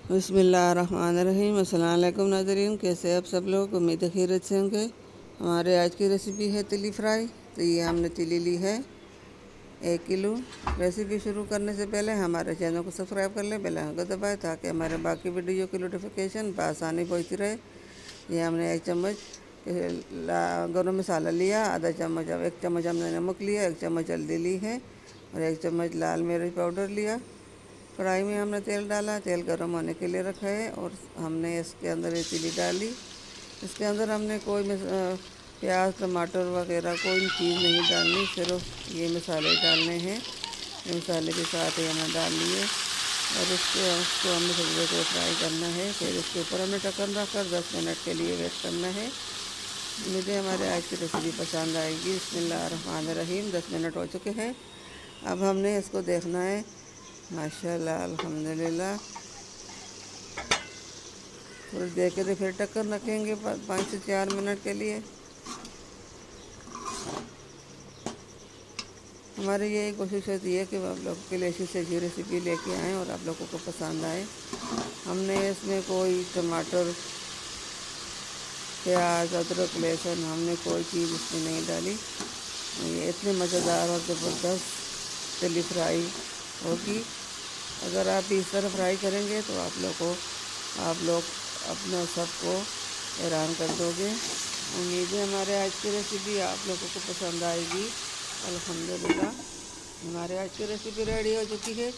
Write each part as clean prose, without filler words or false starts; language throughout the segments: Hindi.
बिस्मिल्लाहिर्रहमानिर्रहीम। अस्सलाम वालेकुम नाज़रीन, कैसे आप सब लोग? उम्मीद है खैरियत से होंगे। हमारे आज की रेसिपी है तिली फ्राई। तो ये हमने तिली ली है 1 किलो। रेसिपी शुरू करने से पहले हमारे चैनल को सब्सक्राइब कर लें, बेल आइकन को दबाएं ताकि हमारे बाकी वीडियो की नोटिफिकेशन बआसानी पहुँचती रहे। ये हमने 1 चम्मच गरम मसाला लिया, आधा चम्मच, अब 1 चम्मच हमने नमक लिया, 1 चम्मच हल्दी ली है और 1 चम्मच लाल मिर्च पाउडर लिया। कढ़ाई में हमने तेल डाला, तेल गर्म होने के लिए रखा है और हमने इसके अंदर ये तिली डाली। इसके अंदर हमने कोई प्याज टमाटर वगैरह कोई चीज़ नहीं डालनी, सिर्फ ये मसाले डालने हैं। ये मसाले के साथ ही हमने डाल लिए और उसको हमने थोड़ी देर को फ्राई करना है। फिर इसके ऊपर हमने ढक्कन रखकर 10 मिनट के लिए वेट करना है। मुझे हमारे आज की रेसिपी पसंद आएगी। बिस्मिल्लाहिर्रहमानिर्रहीम। 10 मिनट हो चुके हैं। अब हमने इसको देखना है। माशाल्लाह, अल्हम्दुलिल्लाह। थोड़ी देर के लिए फिर ढक्कन रखेंगे 5 से 4 मिनट के लिए। हमारी यही कोशिश होती है कि आप लोगों के लिए ऐसी से अच्छी रेसिपी लेके आएँ और आप लोगों को पसंद आए। हमने इसमें कोई टमाटर प्याज अदरक लहसुन हमने कोई चीज़ इसमें नहीं डाली। ये इतनी मज़ेदार और ज़बरदस्त तिली फ्राई होगी। अगर आप इस तरह फ्राई करेंगे तो आप लोग अपना सबको हैरान कर दोगे। उम्मीद है हमारे आज की रेसिपी आप लोगों को पसंद आएगी। अल्हम्दुलिल्लाह, हमारे आज की रेसिपी रेडी हो चुकी है।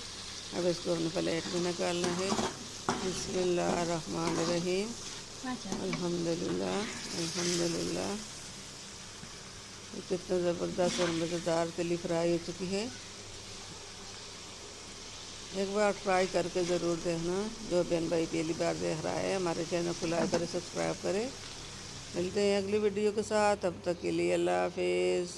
अब इसको हमने प्लेट में निकालना है। बिस्मिल्लाहिर्रहमानिर्रहीम। अल्हम्दुलिल्लाह, अल्हम्दुलिल्लाह। कितना ज़बरदस्त और मज़ेदार तिली फ्राई हो चुकी है। एक बार ट्राई करके ज़रूर देखना। जो बहन भाई पहली बार देख रहा है हमारे चैनल को लाइक करें, सब्सक्राइब करें। मिलते हैं अगली वीडियो के साथ, तब तक के लिए अल्लाह हाफिज़।